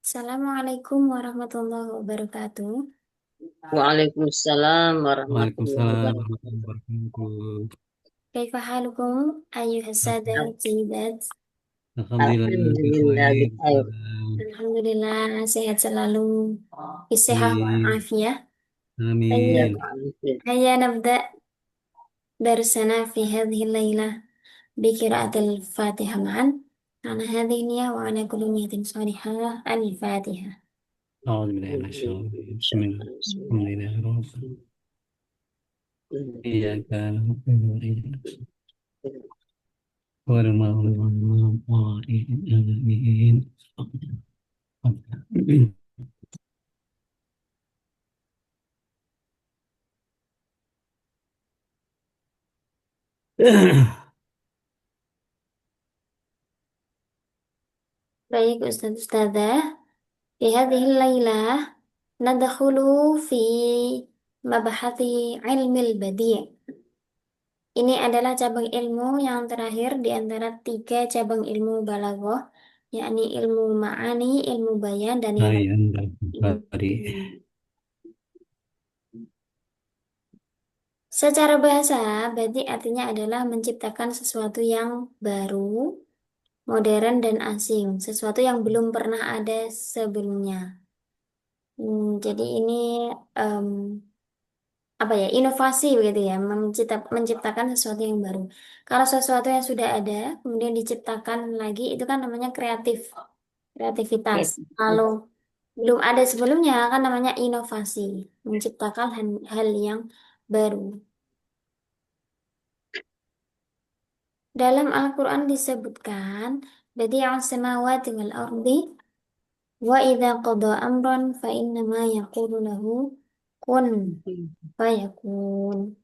Assalamualaikum warahmatullahi wabarakatuh. Waalaikumsalam warahmatullahi Waalaikumsalam wabarakatuh. warahmatullahi wabarakatuh. Kaifa halukum ayyuhas sadat sayyidat? Alhamdulillah, Alhamdulillah baik. bikhair. Alhamdulillah sehat selalu. Bisehah wal Baik. afiyah. Ya Hayya Amin. Pak Alifin. hayya nabda darsana fi hadhihi laylah bi qiraatil Fatihah ma'an. Ala hadhihi niyah wa ala kulli niyatin salihah. Al-Fatihah. أعوذ بالله من الشيطان الرجيم. بسم الله الحمد لله رب العالمين. إياك نعبد وإياك نستعين غير المغضوب عليهم ولا الضالين. آمين. Baik Ustaz Ustazah, fi hadhihi laylah nadkhulu fi mabahati ilmil badi'. Ini adalah cabang ilmu yang terakhir di antara tiga cabang ilmu balaghah, yakni ilmu ma'ani, ilmu bayan, dan yang Hai Anda ilmu kembali. badi'. Secara bahasa, badi' artinya adalah menciptakan sesuatu yang baru, modern, dan asing, sesuatu yang belum pernah ada sebelumnya. Jadi ini em, apa ya, inovasi begitu ya, menciptakan sesuatu yang baru. Kalau sesuatu yang sudah ada kemudian diciptakan lagi, itu kan namanya kreativitas. Kalau belum ada sebelumnya kan namanya inovasi, menciptakan hal yang baru. Dalam Al-Quran disebutkan badi'us samawati wal ardi wa idza qada amran fa innama yaqulu lahu kun fayakun.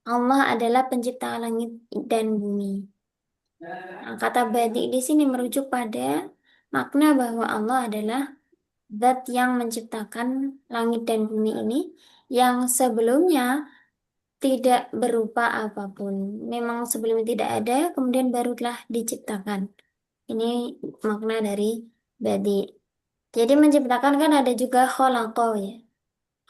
Allah adalah pencipta langit dan bumi. Nah, kata badi di sini merujuk pada makna bahwa Allah adalah zat yang menciptakan langit dan bumi ini yang sebelumnya tidak berupa apapun. Memang sebelumnya tidak ada, kemudian barulah diciptakan. Ini makna dari badi. Jadi menciptakan kan ada juga kholaqo ya.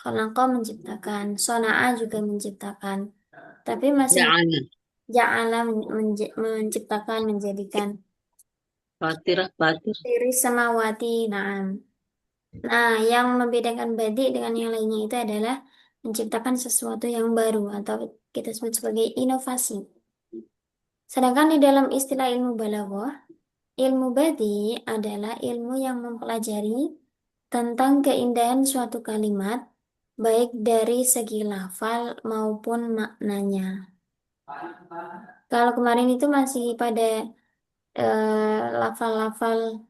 Kholaqo menciptakan, sona'a juga menciptakan. Tapi masih Ja'ala. Ja'ala menciptakan, menjadikan. Fatirah Fatir. Iris samawati, na'am. Nah, yang membedakan badi dengan yang lainnya itu adalah menciptakan sesuatu yang baru atau kita sebut sebagai inovasi. Sedangkan di dalam istilah ilmu balaghah, ilmu badi adalah ilmu yang mempelajari tentang keindahan suatu kalimat, baik dari segi lafal maupun maknanya. Kalau kemarin itu masih pada lafal-lafal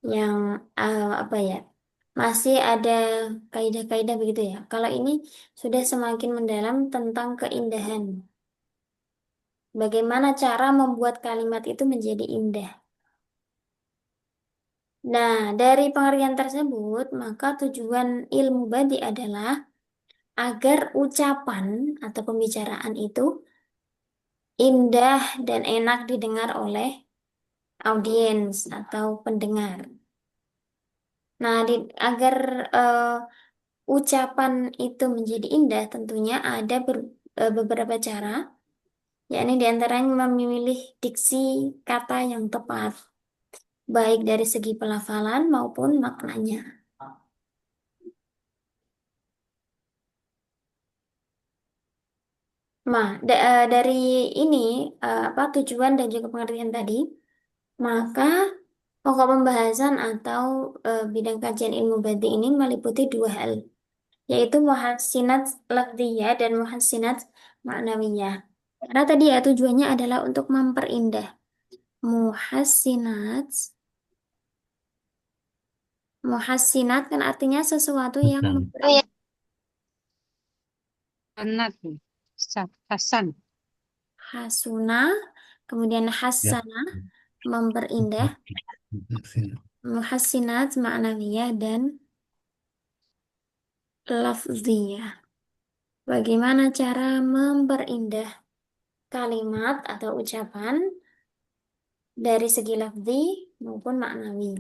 yang apa ya, masih ada kaidah-kaidah begitu ya. Kalau ini sudah semakin mendalam tentang keindahan. Bagaimana cara membuat kalimat itu menjadi indah. Nah, dari pengertian tersebut, maka tujuan ilmu badi adalah agar ucapan atau pembicaraan itu indah dan enak didengar oleh audiens atau pendengar. Nah, agar ucapan itu menjadi indah, tentunya ada beberapa cara, yakni diantaranya memilih diksi kata yang tepat, baik dari segi pelafalan maupun maknanya. Nah, dari ini apa tujuan dan juga pengertian tadi, maka pokok pembahasan atau bidang kajian ilmu badi ini meliputi dua hal, yaitu muhassinat lafziyah dan muhassinat ma'nawiyah. Karena tadi ya tujuannya adalah untuk memperindah. Muhassinat, muhassinat kan artinya sesuatu yang Hasan. Sanad, Hasan, hasuna, kemudian Ya. hasana, memperindah, muhassinat ma'nawiyah dan lafziyah. Bagaimana cara memperindah kalimat atau ucapan dari segi lafzi maupun maknawi.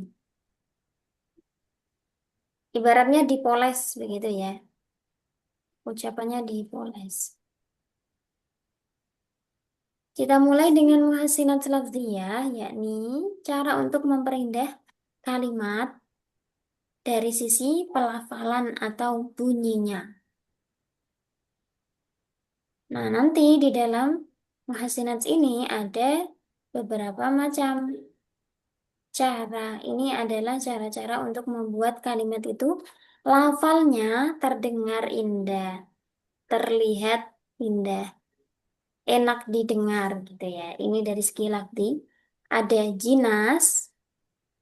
Ibaratnya dipoles begitu ya. Ucapannya dipoles. Kita mulai dengan muhassinat lafziyah, yakni cara untuk memperindah kalimat dari sisi pelafalan atau bunyinya. Nah, nanti di dalam muhassinat ini ada beberapa macam cara. Ini adalah cara-cara untuk membuat kalimat itu lafalnya terdengar indah, terlihat indah, enak didengar gitu ya. Ini dari segi lafzi. Ada jinas,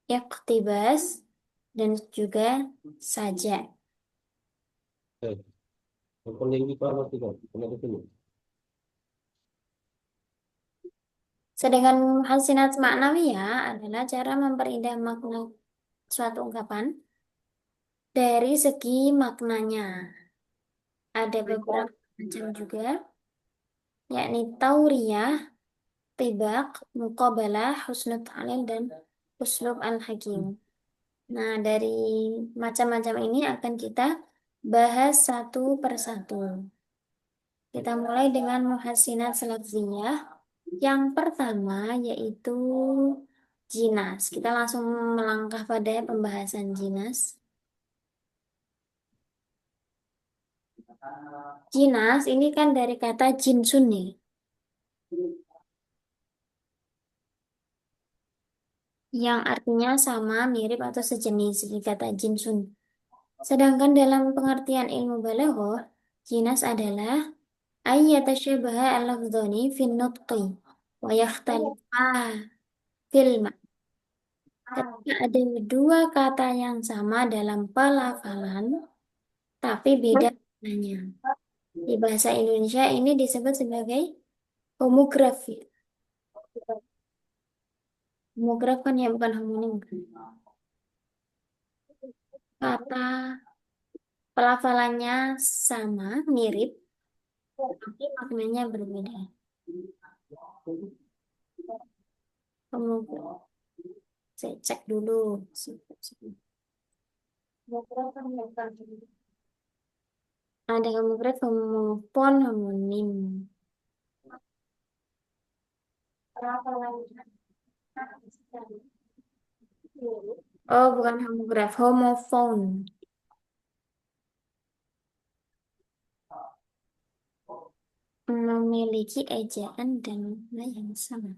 iqtibas, dan juga saja. Sedangkan hasinat maknawiyah adalah cara memperindah makna suatu ungkapan dari segi maknanya. Ada beberapa macam juga, yakni tauriyah, tibak, muqabalah, husnul ta'lil, dan uslub al-hakim. Nah, dari macam-macam ini akan kita bahas satu persatu. Kita mulai dengan muhassinat lafziyah. Yang pertama yaitu jinas. Kita langsung melangkah pada pembahasan jinas. Jinas ini kan dari kata jinsun nih. Yang artinya sama, mirip, atau sejenis dari kata jinsun. Sedangkan dalam pengertian ilmu balaghah, jinas adalah ayyatasyabaha al-lafdhani fin nutqi wa yakhtalifa fil ketika ada dua kata yang sama dalam pelafalan, tapi beda maknanya. Di bahasa Indonesia ini disebut sebagai homografi. Homograf kan ya bukan homonim. Kata pelafalannya sama, mirip, tapi maknanya berbeda. Homograf. Saya cek dulu. Ada homograf, homofon, homonim. Oh, bukan homograf, homofon. Memiliki ejaan dan makna yang sama.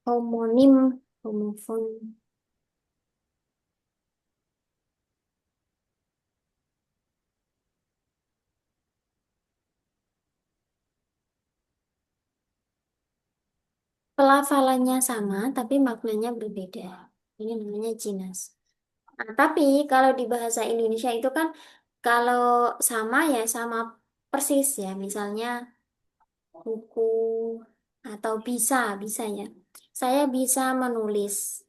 Homonim, homofon. Pelafalannya sama, tapi maknanya berbeda. Ini namanya jinas. Nah, tapi kalau di bahasa Indonesia itu kan kalau sama ya sama persis ya. Misalnya buku atau bisa ya. Saya bisa menulis.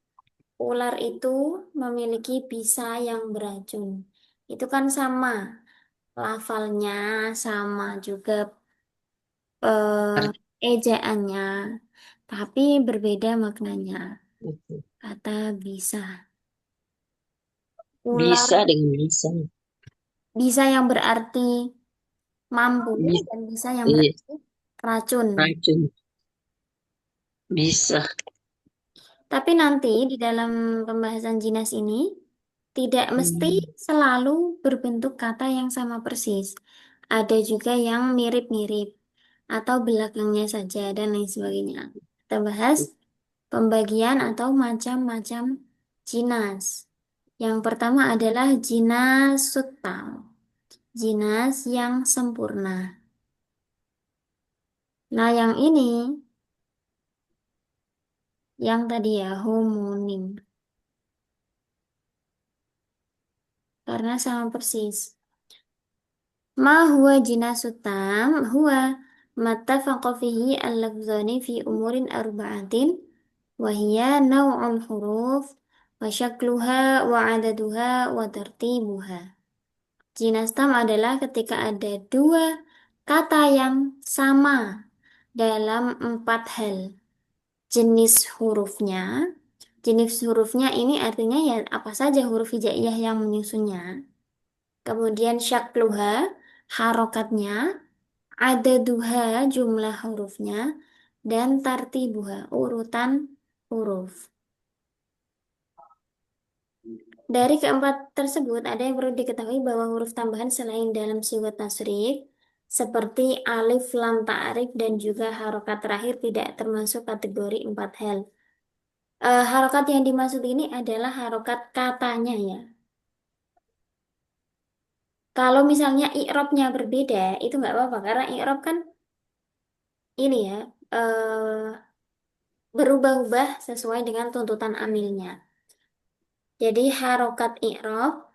Ular itu memiliki bisa yang beracun. Itu kan sama. Lafalnya sama juga ejaannya, tapi berbeda maknanya. Kata bisa. Ular Bisa dengan bisa. bisa yang berarti mampu Bisa. dan bisa yang Iya, berarti racun. racun. Bisa. Tapi nanti di dalam pembahasan jinas ini tidak mesti selalu berbentuk kata yang sama persis. Ada juga yang mirip-mirip atau belakangnya saja dan lain sebagainya. Kita bahas pembagian atau macam-macam jinas. Yang pertama adalah jinas sutam, jinas yang sempurna. Nah, yang ini, yang tadi ya, homonim. Karena sama persis. Ma huwa jinasut tam huwa mattafaqa fihi al-lafzani fi umurin arba'atin wa hiya naw'ul huruf wa syakluha wa adaduha wa tartibuha. Jinas tam adalah ketika ada dua kata yang sama dalam 4 hal. Jenis hurufnya. Jenis hurufnya ini artinya ya apa saja huruf hijaiyah yang menyusunnya. Kemudian syakluha, harokatnya, adaduha, jumlah hurufnya, dan tartibuha, urutan huruf. Dari keempat tersebut, ada yang perlu diketahui bahwa huruf tambahan selain dalam sigat tasrif, seperti alif, lam, ta'rif, dan juga harokat terakhir tidak termasuk kategori 4 hal. Harokat yang dimaksud ini adalah harokat katanya ya. Kalau misalnya i'rabnya berbeda, itu nggak apa-apa karena i'rab kan ini ya berubah-ubah sesuai dengan tuntutan amilnya. Jadi harokat i'rab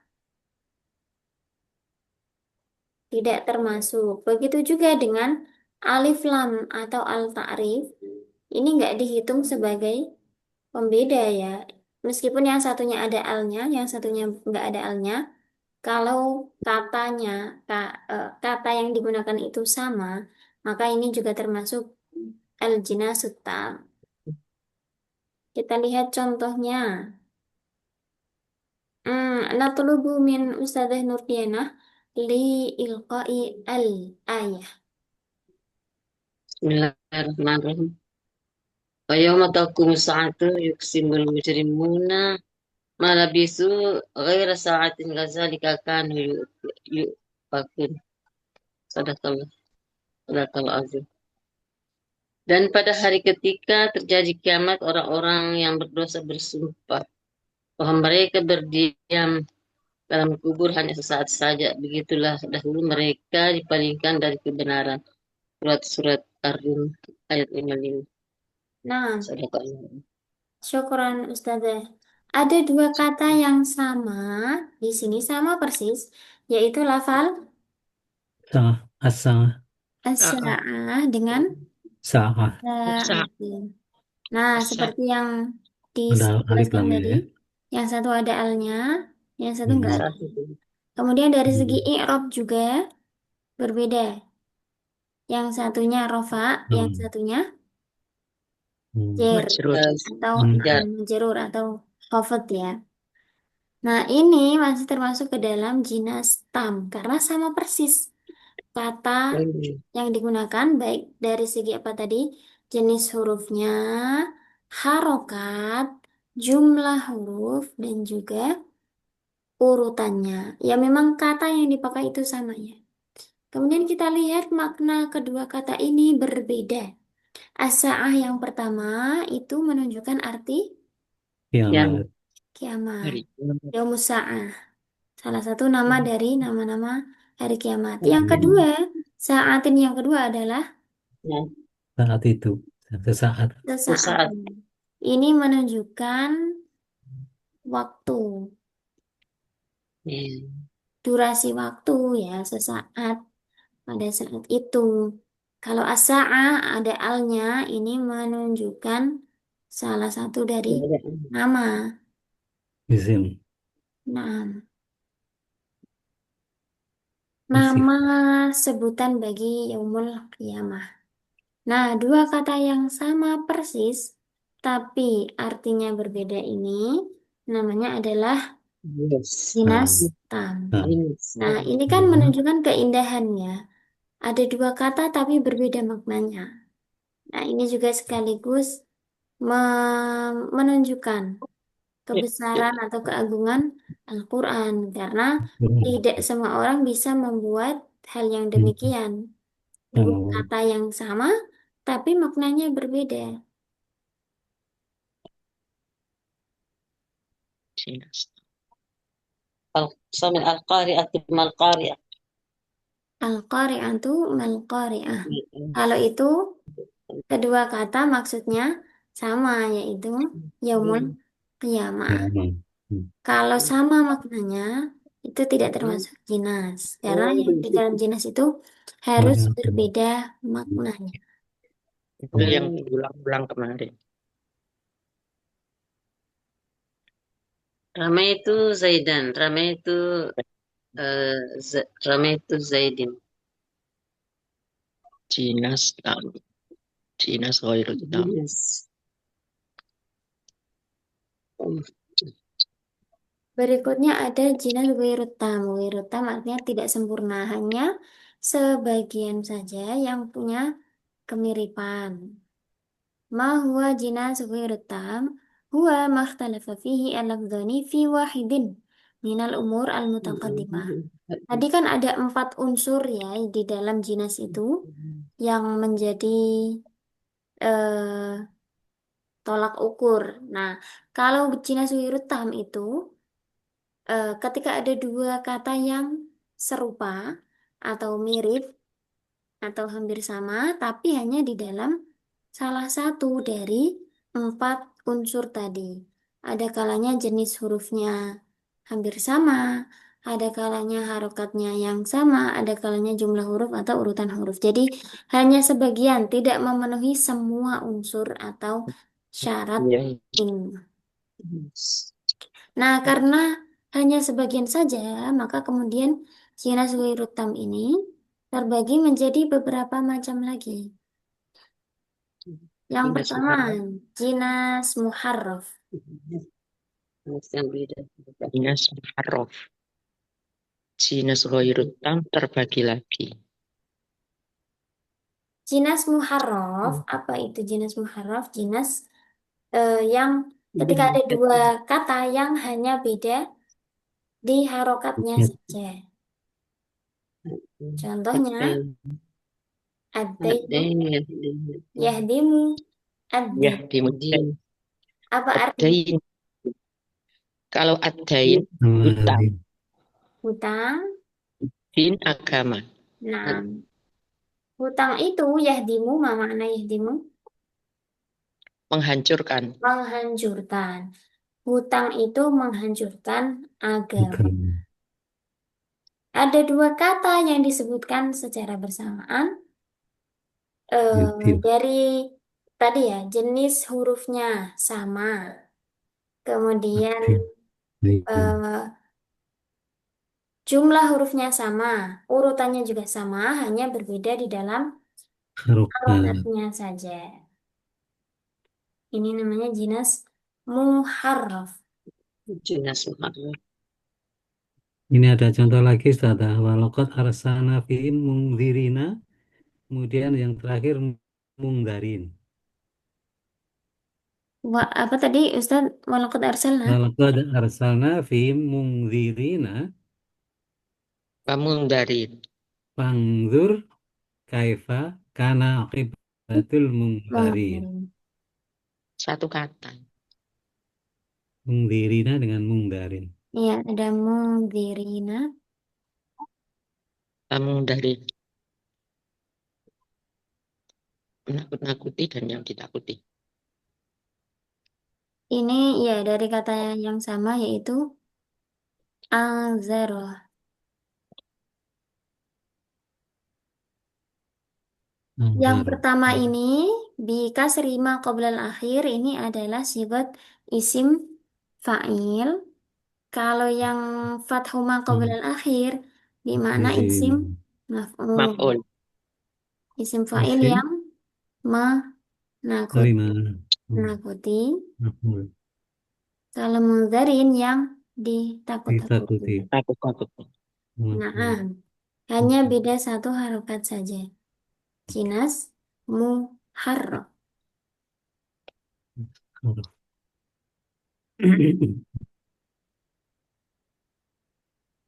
tidak termasuk. Begitu juga dengan alif lam atau al ta'rif, ini nggak dihitung sebagai pembeda ya. Meskipun yang satunya ada alnya, yang satunya nggak ada alnya, kalau katanya, kata yang digunakan itu sama, maka ini juga termasuk al-jinasut tam. Kita lihat contohnya. Natlubu min Ustadzah Nurdianah li ilqai al-ayah. Bismillahirrahmanirrahim. Wa yawma taqumu sa'atu yuqsimul mujrimuna ma labisu ghaira sa'atin kadzalika kanu yufakun. Sadaqallah. Sadaqallah azim. Dan pada hari ketika terjadi kiamat, orang-orang yang berdosa bersumpah bahwa mereka berdiam dalam kubur hanya sesaat saja. Begitulah dahulu mereka dipalingkan dari kebenaran. Surat-surat Ar-Rum ayat 55. Nah, Sadaqallah. syukran Ustadzah. Ada dua kata yang sama, di sini sama persis, yaitu lafal Sa'ah. As-sa'ah. as-sa'ah dengan Sa'ah. sa'atin. Nah, seperti yang Ada alif dijelaskan lamnya tadi, ya. yang satu ada alnya, yang satu enggak Hmm. ada. Satu. Kemudian dari segi Hmm. i'rab juga berbeda. Yang satunya rofa, yang Hmm. satunya Hmm. jer Majrur. atau Hmm. Ya. majrur atau khafat ya. Nah, ini masih termasuk ke dalam jinas tam karena sama persis kata yang digunakan baik dari segi apa tadi? Jenis hurufnya, harokat, jumlah huruf dan juga urutannya. Ya memang kata yang dipakai itu sama ya. Kemudian kita lihat makna kedua kata ini berbeda. As-sa'ah yang pertama itu menunjukkan arti Yang Kiamat. kiamat. hari. Yaumus sa'ah. Salah satu nama dari nama-nama hari kiamat. Yang Hmm. kedua, saatin yang kedua adalah Ya. Saat itu. Sesaat. sesaat. Saat. Ini menunjukkan waktu, Ya. durasi waktu ya, sesaat pada saat itu. Kalau as-sa'ah ada alnya, ini menunjukkan salah satu dari nama. Isim. Nah, Isim. nama sebutan bagi yaumul qiyamah. Nah, dua kata yang sama persis, tapi artinya berbeda ini, namanya adalah Yes. dinas Tam. tam. Tam. Nah, ini kan Hmm. menunjukkan keindahannya. Ada dua kata tapi berbeda maknanya. Nah, ini juga sekaligus menunjukkan kebesaran atau keagungan Al-Quran, karena tidak semua orang bisa membuat hal yang Hmm. demikian. Dua Oh. kata yang sama, tapi maknanya berbeda. Samil al-qari'atu mal-qari'ah. Al-Qari'atu mal-Qari'ah. Kalau itu kedua kata maksudnya sama, yaitu yaumul qiyamah. Ya, hmm. Hmm. Kalau sama maknanya, itu tidak termasuk jinas. Karena Oh, yang di dalam jinas itu harus Macam-macam. berbeda maknanya. itu yang diulang-ulang kemarin. Ramai itu Zaidan, ramai itu Ramaitu Zaidin. Jinas tam. Jinas ghairu tam. Berikutnya ada jinas wirutam. Wirutam artinya tidak sempurna, hanya sebagian saja yang punya kemiripan. Ma huwa jinas wirutam? Huwa makhtalafa fihi al-lafdhani fi wahidin minal umur al-mutaqaddimah. Tadi kan ada 4 unsur ya di dalam jinas itu yang menjadi eh, tolak ukur. Nah, kalau jinas wirutam itu ketika ada 2 kata yang serupa atau mirip atau hampir sama, tapi hanya di dalam salah satu dari 4 unsur tadi. Ada kalanya jenis hurufnya hampir sama, ada kalanya harokatnya yang sama, ada kalanya jumlah huruf atau urutan huruf. Jadi hanya sebagian, tidak memenuhi semua unsur atau syarat Iya. ini. Nah, karena hanya sebagian saja, maka kemudian jinas wirutam ini terbagi menjadi beberapa macam lagi. Yang Jinas pertama, muharram. jinas muharraf. Yang beda. Jinas muharraf. Jinas ghairu tam terbagi lagi. Jinas muharraf, apa itu jinas muharraf? Jinas yang ketika ada 2 kata yang hanya beda di harokatnya saja. Contohnya, ad-daitu, yahdimu, ad-din. Yahdimuddin. Apa artinya? Ad-dain. Kalau ad-dain, hutang. Hutang. Din agama. Nah, hutang itu yahdimu, ma makna yahdimu? Menghancurkan. Menghancurkan. Hutang itu menghancurkan agama. Ada 2 kata yang disebutkan secara bersamaan dari tadi ya, jenis hurufnya sama. Kemudian eh, jumlah hurufnya sama, urutannya juga sama, hanya berbeda di dalam harokatnya saja. Ini namanya jinas muharraf. Jinas muharraf. Ini ada contoh lagi, Ustaz. Walaqad arsalna fihim mungdzirina. Kemudian yang terakhir mungdarin. Apa tadi Ustaz? Walaqad arsalna. Walaqad arsalna fihim mungdzirina. Pamungdarin. Fangzur kaifa kana aqibatul mungdarin. Satu kata. Mungdzirina dengan mungdarin. Iya, ada mungdzirina. Pamungdarin. Menakut-nakuti dan yang ditakuti. Ini ya dari kata yang sama yaitu anzaro. Yang pertama ini bika serima qoblal akhir ini adalah sifat isim fa'il. Kalau yang fathuma qoblal akhir di mana isim maf'ul. Maf'ul. Isim fa'il yang menakuti. Kalau mudzarin yang ditakuti. Takut-takut. Nah, hanya beda 1 harokat saja. Jinas muharraf.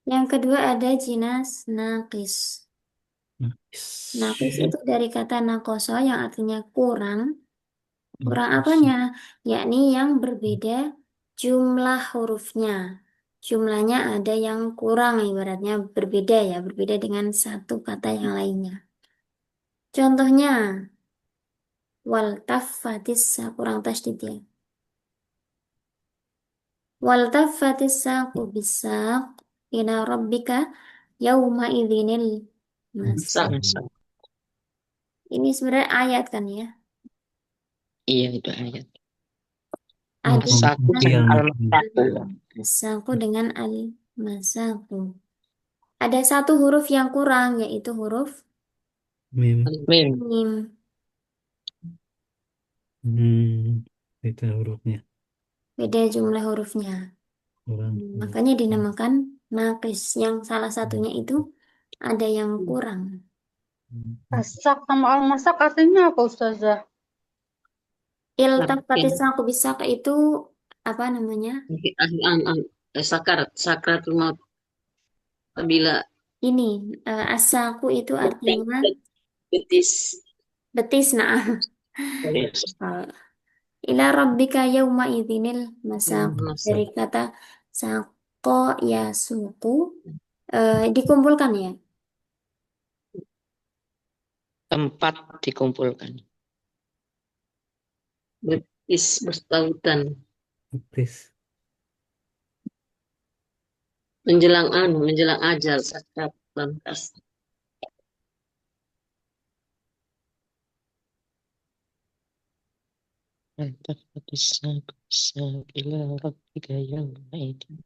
Yang kedua ada jinas naqis. Naqis itu dari kata nakoso yang artinya kurang. Kurang apanya? Yakni yang berbeda jumlah hurufnya. Jumlahnya ada yang kurang, ibaratnya berbeda ya, berbeda dengan 1 kata yang lainnya. Contohnya, wal taffatis kurang tasdid ya. Wal taffatis saqu bisaq ila rabbika yauma idzinil masaq. Sama-sama. Ini sebenarnya ayat kan ya? Iya, itu ayat. Ada As-saqu dengan al-masaku. as-saqu dengan al-masaqu. Ada satu huruf yang kurang, yaitu huruf Mim. Mim. mim. Itu hurufnya Beda jumlah hurufnya. kurang. Makanya dinamakan nakis. Yang salah satunya itu ada yang kurang. Asak sama al-masak artinya apa Ustazah? Iltafati Mungkin. aku bisa itu apa namanya? Sakarat. Sakaratul maut. Apabila Ini asaku itu artinya betis. betis. Nah, Yes. ila rabbika yauma idzinil masak. Dari Masak. kata sako ya suku dikumpulkan ya. Tempat dikumpulkan. Betis bertautan. Betis. Menjelang ajal sakat lantas. Lantas bisa ila rabbika yauma idzin.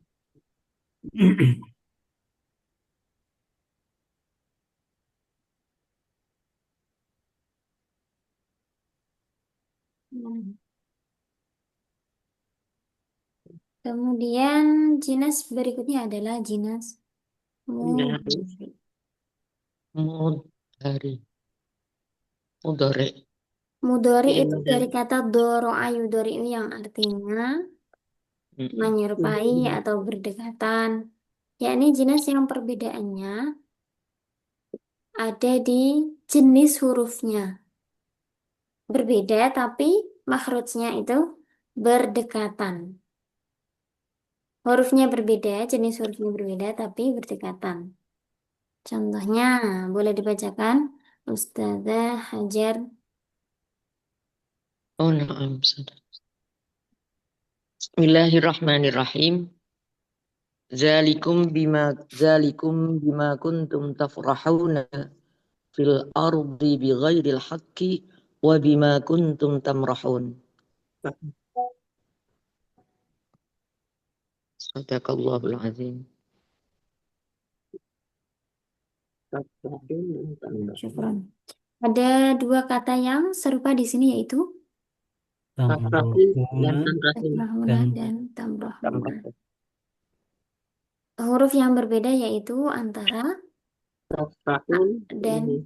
Kemudian jinas berikutnya adalah jinas Dari mudhari. mudhari. Mudhari. Mudhari Fi'il itu dari mudhari. kata doro'a yudhari'u yang artinya menyerupai atau berdekatan. Yakni jinas yang perbedaannya ada di jenis hurufnya. Berbeda tapi makhrajnya itu berdekatan. Hurufnya berbeda, jenis hurufnya berbeda tapi berdekatan. Contohnya boleh dibacakan Ustazah Hajar. Oh, na'am. Bismillahirrahmanirrahim. Zalikum bima kuntum tafrahuna fil ardi bighairil haqqi wa bima kuntum tamrahun. Sadaqallahul azim. Syukron. Ada dua kata yang serupa di sini yaitu Tamrohuna tafrahuna dan dan tamrahuna. Tamrahun. Huruf yang berbeda yaitu antara Tafrahun dan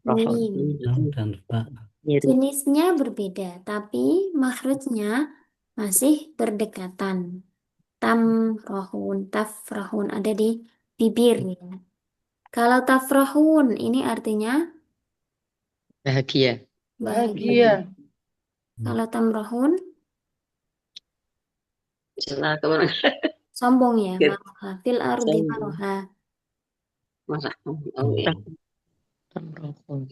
rahun. mim. dan fa. Mirip. Jenisnya berbeda, tapi makhrajnya masih berdekatan. Tamrohun, tafrahun ada di bibir ya. Kalau tafrahun ini artinya Bahagia. bahagia. Bahagia. Kalau tamrohun Salah kemana? sombong ya. Gitu. Maroha fil ardi maroha. Masa? Oh, ya. Tamrahun.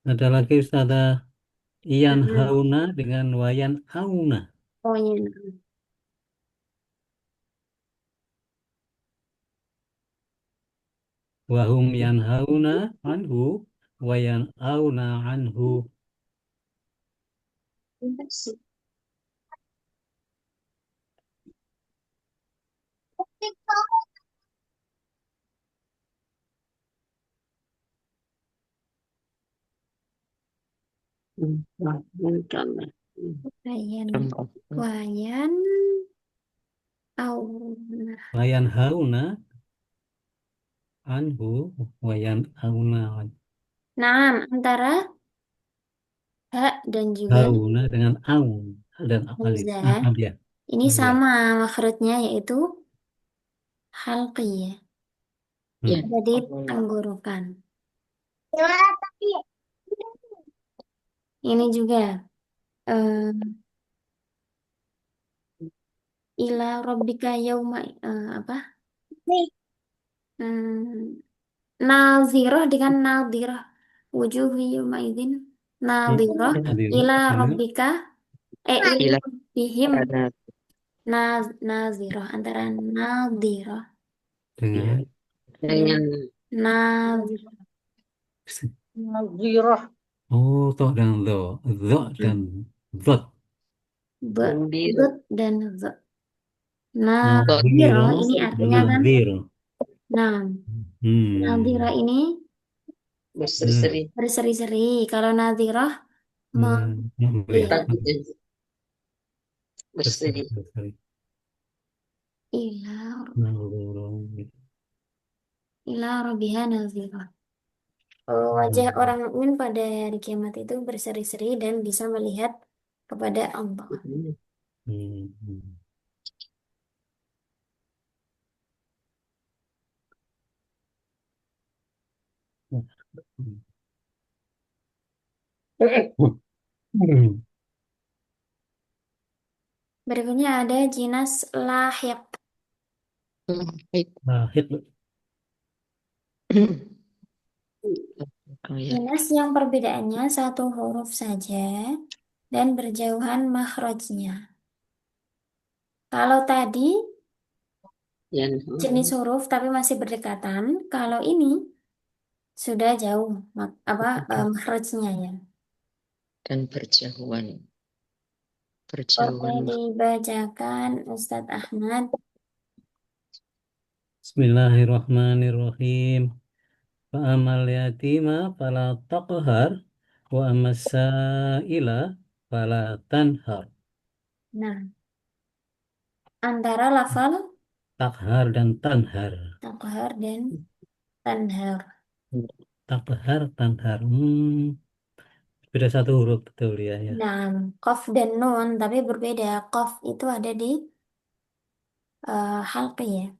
Ada lagi Ustazah Iyan Nah, hauna dengan wayan auna. oh iya. Wahum yan hauna anhu wayan auna anhu. Wayan, Tamrahun. wayan, auna. Wayan hauna anhu wayan auna anhu. Nah, antara ha dan juga Hauna dengan aun dan alif. hamzah Ya. ini Ya. sama makhrajnya yaitu halqiyah. Ya. Ada di tenggorokan. Ini juga eh, ila rabbika yauma apa? Hmm, Nadhirah dengan nadhirah. Wujuh yauma idzin nadhirah ila rabbika ila Ila bihim karena nazirah antara nadhirah Dengan dengan nadhirah. Nazirah. oh toh dan do dan zot. Be, gembira. bet dan ze. Nadhirah Nadhiro ini dan artinya kan nadhiro. Nah, nadhirah Hmm. ini Berseri-seri. berseri-seri. Kalau nadhirah Melihat. melihat. Takut berseri. Berseri. Ila Nurul. ila rabbiha nadhirah. Wajah orang mukmin pada hari kiamat itu berseri-seri dan bisa melihat kepada Allah. Hmm. Hmm. Berikutnya ada jinas lahiq. Baik. Lahir. Oh, ya. Jinas yang perbedaannya satu huruf saja dan berjauhan makhrajnya. Kalau tadi Yan. jenis huruf tapi masih berdekatan, kalau ini sudah jauh makhrajnya ya. Dan berjauhan. Oke, Berjauhan. dibacakan Ustadz Ahmad. Bismillahirrahmanirrahim. Fa'amal yatima fala taqhar wa amas sa'ila fala tanhar. Nah, antara lafal Takhar dan tanhar. takhar dan tanhar. Takhar, tanhar. Beda satu huruf betul ya, ya. Nah, qaf dan nun tapi berbeda. Qaf itu ada di halqi ya.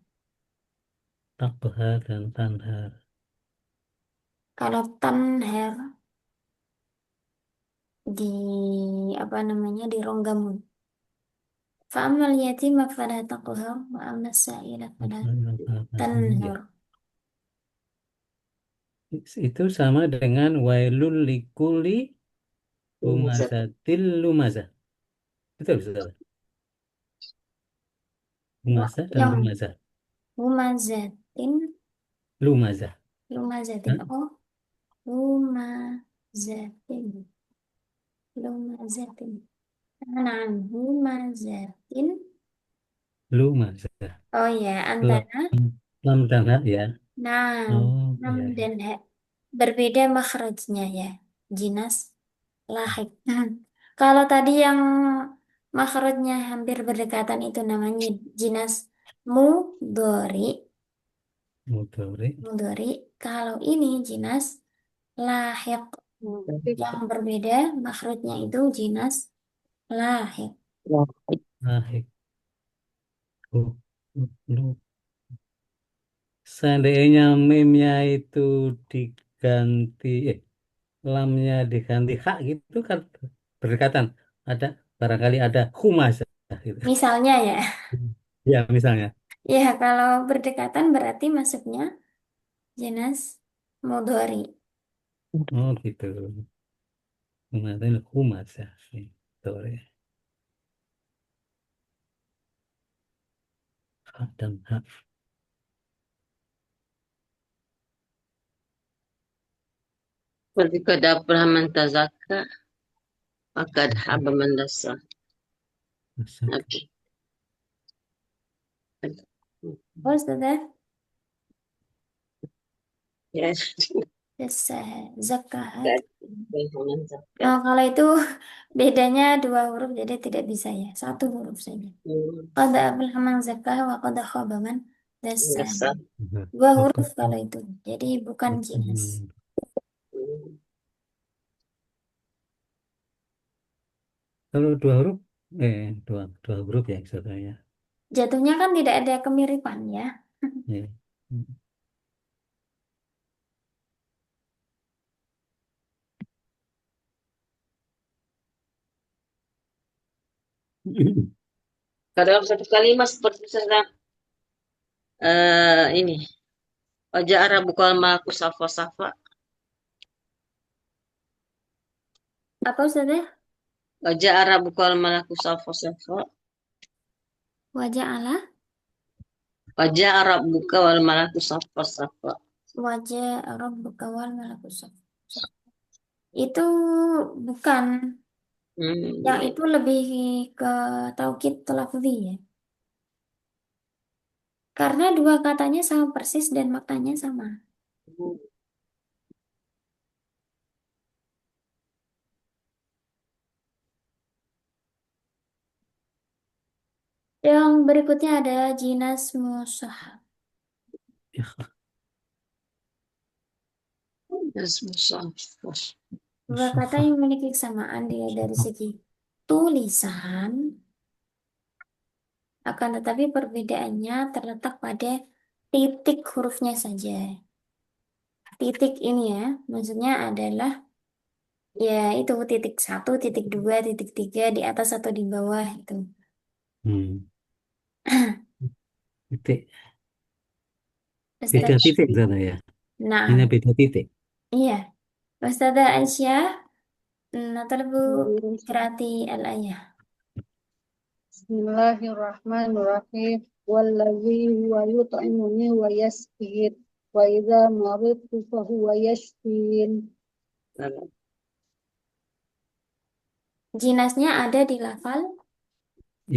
Takhar dan tanhar. Kalau tanhar di apa namanya di rongga mun. Fa'amal yatima fala taqhar wa ammas sa'ila fala tanhar. Itu sama dengan wailul likuli humazatil lumazah. Betul, betul. Humazah dan Yang lumazah. humazatin Lumazah. lumazatin. Hah? Oh, humazatin. Lumazatin. Nah, humazatin. Lumazah. Oh ya, Lam, antara lam dan ha ya. nam, Oh, nam iya, iya. dan ha. Berbeda makhrajnya ya. Jinas lahik. Kalau tadi yang makhrajnya hampir berdekatan itu namanya jinas mudhari. Mudhari. Mudhari. Kalau ini jinas lahik. Yang berbeda makhrajnya itu jinas lahik. Ahik. Lu. Seandainya meme-nya itu diganti, lamnya diganti hak gitu kan berdekatan. Ada barangkali ada humazah gitu. Misalnya ya. Ya, misalnya. Ya, kalau berdekatan berarti masuknya jinas mudhari. Oh, gitu. Humazah, humazah. Gitu ya. Hak dan hak. Ketika dapur man tazakka, maka haba man dasa. Masak. Oh, sudah. Ya. Desa zakahat. Man zakka. Nah, kalau itu bedanya dua huruf jadi tidak bisa ya. Satu huruf saja. Qad aflaha man zakkaha wa qad khaba man dassaha. Dasa. Dua Oke. huruf kalau itu. Jadi bukan jinas. Kalau dua huruf, dua huruf ya maksudnya. Jatuhnya kan tidak ada kemiripan ya. Ya. Kalau satu kalimat seperti misalnya ini. Wajah Arabu kalmaku safa-safa. Apa sudah? Wajah Arabu kalmaku safa-safa. Wajah Allah. Wajah Arabu wal malaku safa-safa. Wajah rabbuka wal malaku saff. Itu bukan. Yang Baik. itu lebih ke taukid lafzi ya. Karena dua katanya sama persis dan maknanya sama. Yang berikutnya ada jinas musah. Ya, Yes, musafir. Dua kata musafah. yang memiliki kesamaan dia dari segi tulisan, akan tetapi perbedaannya terletak pada titik hurufnya saja. Titik ini ya, maksudnya adalah ya itu titik satu, titik dua, titik tiga di atas atau di bawah itu. Hmm. Titik. Beda Ustaz, titik sana ya. Hanya nah, beda titik. iya. Ustazah Aisyah, natalabu qiraati al-ayah. Bismillahirrahmanirrahim. Wallazi huwa yut'imuni wa yasqin. Wa idza maridtu fa huwa yashfin. Jinasnya ada di lafal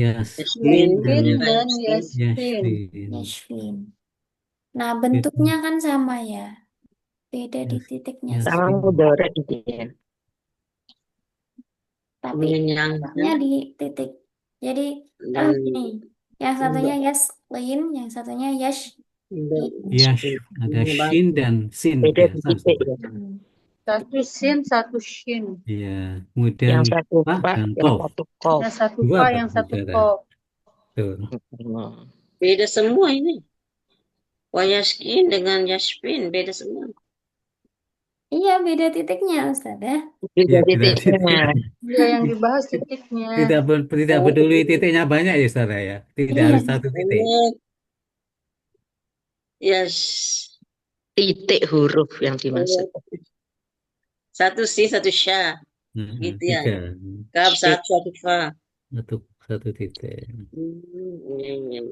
Yasmin dan Yasqin dan yasqin. Yasmin. yashfin. Nah, Itu bentuknya kan sama ya, beda di titiknya Sama saja. Yasmin. mudore gitu ya. Tapi Mengenyangkan letaknya di titik. Jadi kan dan gini, yang satunya yaslin, yang satunya yash. Yash, ada shin dan sin beda ya, di sama. titik ya. Hmm. Satu sin, satu shin. Iya, kemudian Yang satu pa pak, dan yang kof. satu kof. Yang satu Dua fa, Pak yang satu saudara. kof. Tuh. Beda semua ini. Wayaskin dengan Yasmin beda semua. Iya, beda titiknya, Ustazah. Beda Ya, tidak titiknya. Ya, yang dibahas titiknya. tidak Oh, peduli titiknya banyak ya saudara ya. Tidak Iya, harus satu titik. ini ya titik huruf yang dimaksud. Satu si, satu sya, Nah, gitu ya. tiga. Kaf Shin. satu, satu fa. Satu titik. Iya, iya, iya.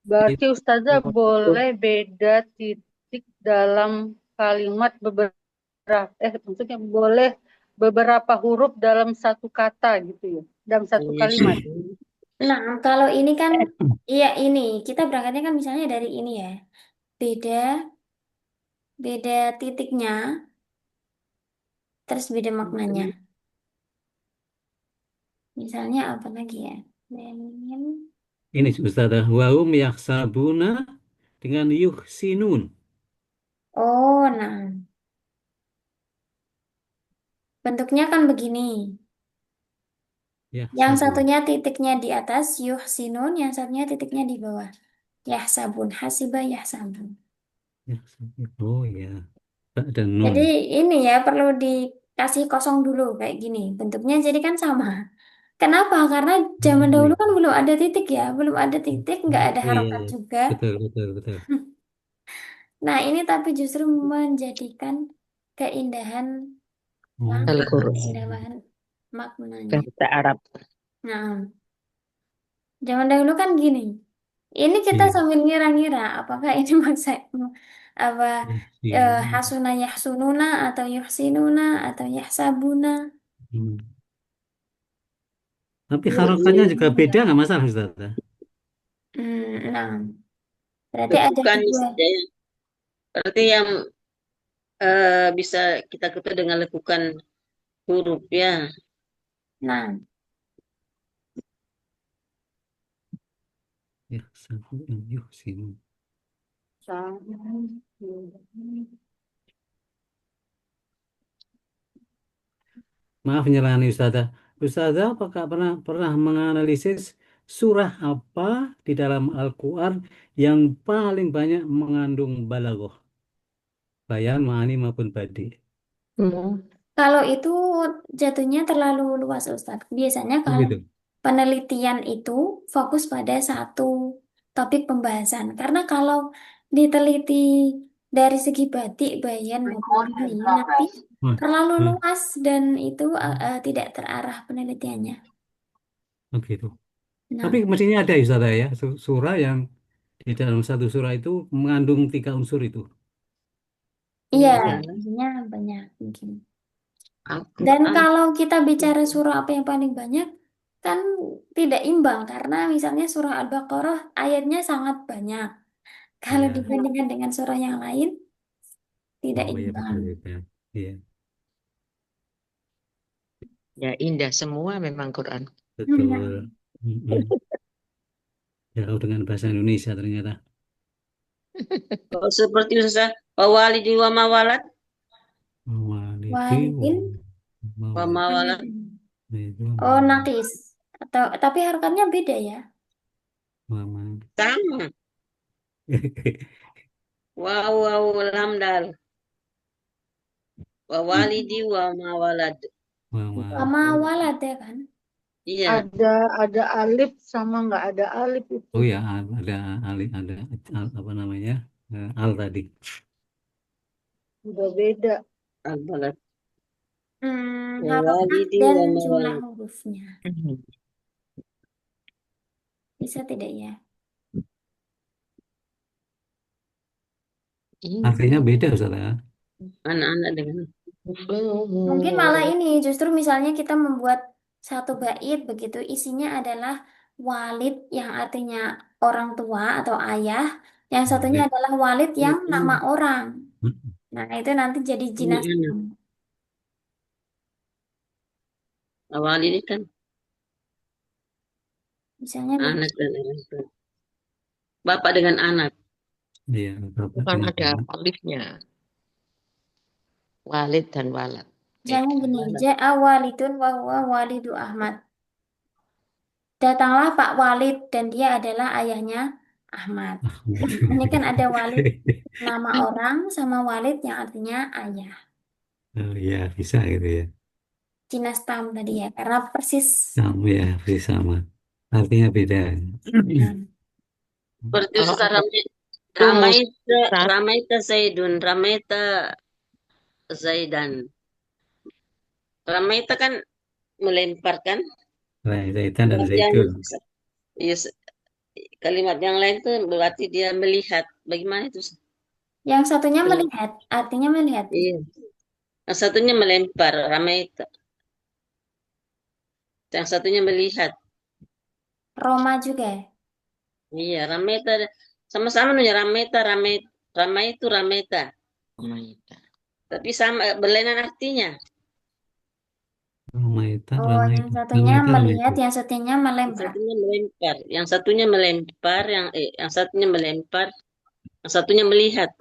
Berarti Itu Ustazah boleh beda titik dalam kalimat beberapa, maksudnya boleh beberapa huruf dalam satu kata gitu ya, dalam satu Iya, kalimat. nah, kalau ini kan, iya ini, kita berangkatnya kan misalnya dari ini ya. Beda, beda titiknya, terus beda maknanya. Misalnya apa lagi ya? Benin. ini Ustazah. Wahum yaksabuna dengan yuhsinun. Oh, nah, bentuknya kan begini. Yang Yaksabun. satunya titiknya di atas, yuhsinun, yang satunya titiknya di bawah. Yahsabun, hasiba yahsabun. Yaksabun. Oh ya. Tak dan Jadi nun. ini ya perlu dikasih kosong dulu kayak gini. Bentuknya jadi kan sama. Kenapa? Karena zaman Oh dahulu iya. kan belum ada titik ya, belum ada titik, nggak ada Oh iya, harokat iya. juga. Betul, betul, betul. Nah ini tapi justru menjadikan keindahan Oh, makna, Al-Quran. keindahan maknanya. Bahasa Arab. Nah, zaman dahulu kan gini. Ini kita iya. sambil ngira-ngira apakah ini maksud apa Yuhsinun. hasuna yahsununa atau yuhsinuna atau yahsabuna. Hmm. Tapi harokatnya juga beda Yuhsinuna. nggak masalah Ustaz? Nah, berarti ada Lekukannya dua. saja ya. Berarti yang bisa kita ketahui dengan lekukan huruf ya. Nah, Yaksabun, yuhsinun. Maaf menyelani Ustazah. Ustazah apakah pernah pernah menganalisis surah apa di dalam Al-Quran yang paling banyak mengandung balaghah, bayan, ma'ani maupun badi? Hmm. kalau itu jatuhnya terlalu luas, Ustadz. Biasanya Oh kalau gitu. penelitian itu fokus pada satu topik pembahasan. Karena kalau diteliti dari segi batik, bayan maupun ini, nanti Wah, terlalu hmm, luas dan itu tidak terarah penelitiannya. oh gitu. Tapi Nah, mestinya ada Ustazah ya, surah yang di dalam satu surah itu mengandung tiga unsur itu. iya, Iya. jadinya banyak mungkin. Dan Al-Quran. kalau kita bicara surah apa yang paling banyak, kan tidak imbang karena misalnya surah Al-Baqarah ayatnya sangat banyak. Kalau Ya, dibandingkan dengan surah yang lain tidak oh iya imbang. betul juga. Iya, Ya indah semua memang Quran. betul. Mm-mm. Jauh dengan bahasa Indonesia ternyata. Oh, seperti Ustazah, wawalidi wa mawalat, Walidi Walidin wa mawalid. mawalat. oh nakis atau tapi harokatnya beda ya. Mama. Sama. Waw, waw, lamdal. Wawalidi wa mawalad. Mama. Sama walad ya kan. Iya. Ada alif sama nggak ada alif itu. Oh ya, ada ada apa namanya? Al tadi. Udah beda. Al-balad. Harokat Wawalidi dan wa jumlah mawalad. hurufnya. Bisa tidak ya? Artinya beda Ustaz ya. Anak-anak dengan Mungkin malah ini justru misalnya kita membuat satu bait begitu isinya adalah walid yang artinya orang tua atau ayah, yang satunya Walid. adalah walid yang nama orang. Mm. Nah, itu nanti jadi ini jinas. anak. Wawalidi kan Misalnya anak dan orang tua. Bapak dengan anak. Iya, Bapak Bukan dengan ada anak. alifnya. Walid dan walad. misalnya Beda. gini, ja'a walidun wa huwa walidu Ahmad. Datanglah Pak Walid dan dia adalah ayahnya Ahmad. Ini kan ada walid nama orang sama walid yang artinya ayah. Oh iya, bisa gitu ya. Jinas tam tadi ya, karena persis. Sama ya, persis sama. Artinya beda. Nah, Seperti Kalau Ustaz ada rumus Ramaita, saat Ramaita Zaidun, Ramaita Zaidan. Ramaita kan melemparkan. Zaitan dan Kalimat yang Zaitun. yes, kalimat yang lain tuh berarti dia melihat. Bagaimana itu? yang satunya Kalimat, melihat, artinya melihat. iya. Yang satunya melempar, Ramaita. Yang satunya melihat. Roma juga. Iya, Ramaita. Sama-sama nih Ramaita, Ramai itu Ramaita. Maida. Tapi sama berlainan artinya. Ramaita, Oh, yang Ramaita. satunya Ramaita, melihat, Ramaita. yang satunya Yang melempar. satunya melempar, yang satunya melempar, yang satunya melempar, yang satunya melihat.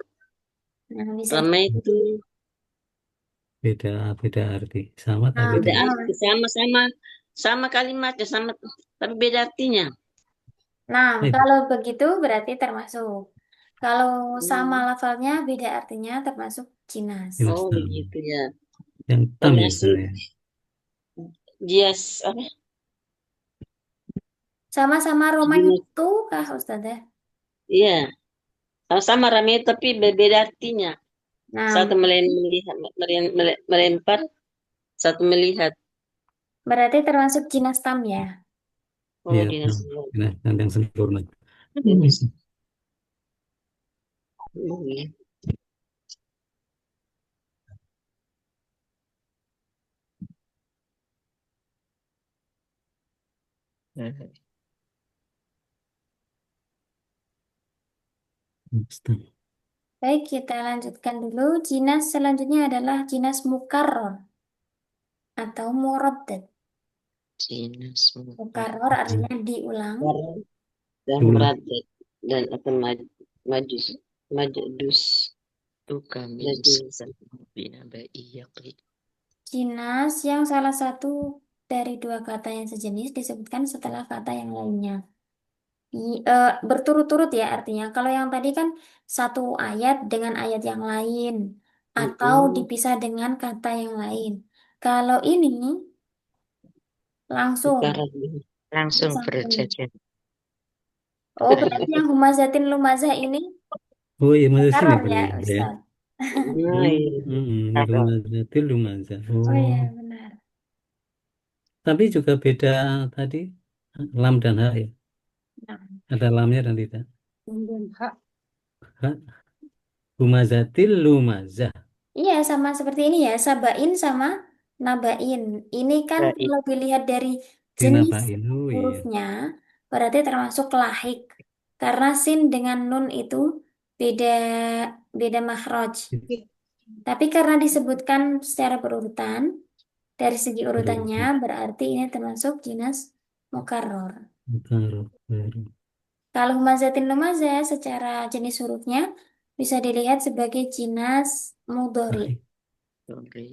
Nah, bisa. Ramai itu Beda, beda arti. Sama tapi Nah, beda. beda arti, sama-sama sama kalimatnya, sama tapi beda artinya. nah, Eh, kalau begitu berarti termasuk. Kalau sama Hmm. lafalnya beda artinya termasuk jinas. jelas Oh, sama. begitu ya. Yang tam ya Termasuk Ustaz ya. Jias apa? Sama-sama Roma Jinas. itu kah Ustazah? Iya, sama-sama ramai tapi berbeda artinya. Nah, Satu melihat, melempar, satu melihat. berarti termasuk jinas tam ya. Oh, Iya, dinas. nah, yang sempurna. Oh, iya. Baik, kita lanjutkan dulu. Jinas selanjutnya adalah jinas mukarror atau muraddad. Jinas Mukarror artinya diulang. War dan Diulang. meradat dan akan majus, majus, kami majus. bina yaqi. Jinas yang salah satu dari dua kata yang sejenis disebutkan setelah kata yang lainnya. Berturut-turut ya artinya. Kalau yang tadi kan satu ayat dengan ayat yang lain atau dipisah dengan kata yang lain. Kalau ini langsung Mukarrar. Langsung disambung. berjajar. Oh, berarti yang humazatin lumazah ini Oh iya, masa sini mukarrar ya, berarti ya. Ustaz. Nah, iya. Ini lumazah, lumazah. Oh iya, Oh, benar. tapi juga beda tadi lam dan ha ya. Nah, Ada lamnya dan tidak. Dan hak Ha, humazatil lumazah. iya sama seperti ini ya, sabain sama nabain. Ini kan Baik. kalau dilihat dari Jenis Dinapain? Oh iya. hurufnya berarti termasuk lahik. Karena sin dengan nun itu beda beda makhraj. Tapi karena disebutkan secara berurutan, dari segi urutannya Berurutan. berarti ini termasuk jinas mukarrar. Baru, baru. Kalau humazatin lumazah secara jenis hurufnya bisa dilihat sebagai jinas mudhari. Lahik. Sorry.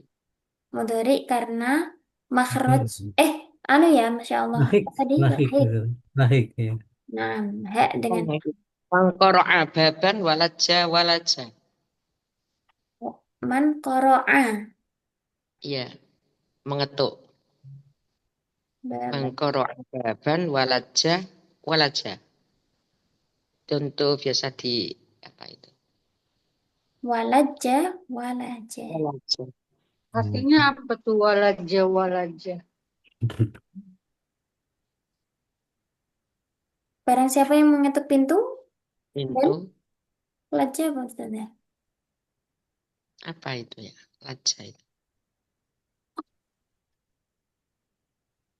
Mudhari karena makhraj Baru. anu ya, Masya Allah. Lahik. Tadi Lahik. lahik. Gitu. Lahik ya. Nah, hak dengan Mangkoro'a baban walaja walaja. man qara'a. Iya, mengetuk. Babat. Mangkoro'a baban walaja walaja. Contoh biasa di apa itu? Walaja, walaja. Walaja. Artinya apa tuh walaja walaja? Barang siapa yang mengetuk pintu dan Pintu laja apa Ustazah? apa itu ya? Laja itu.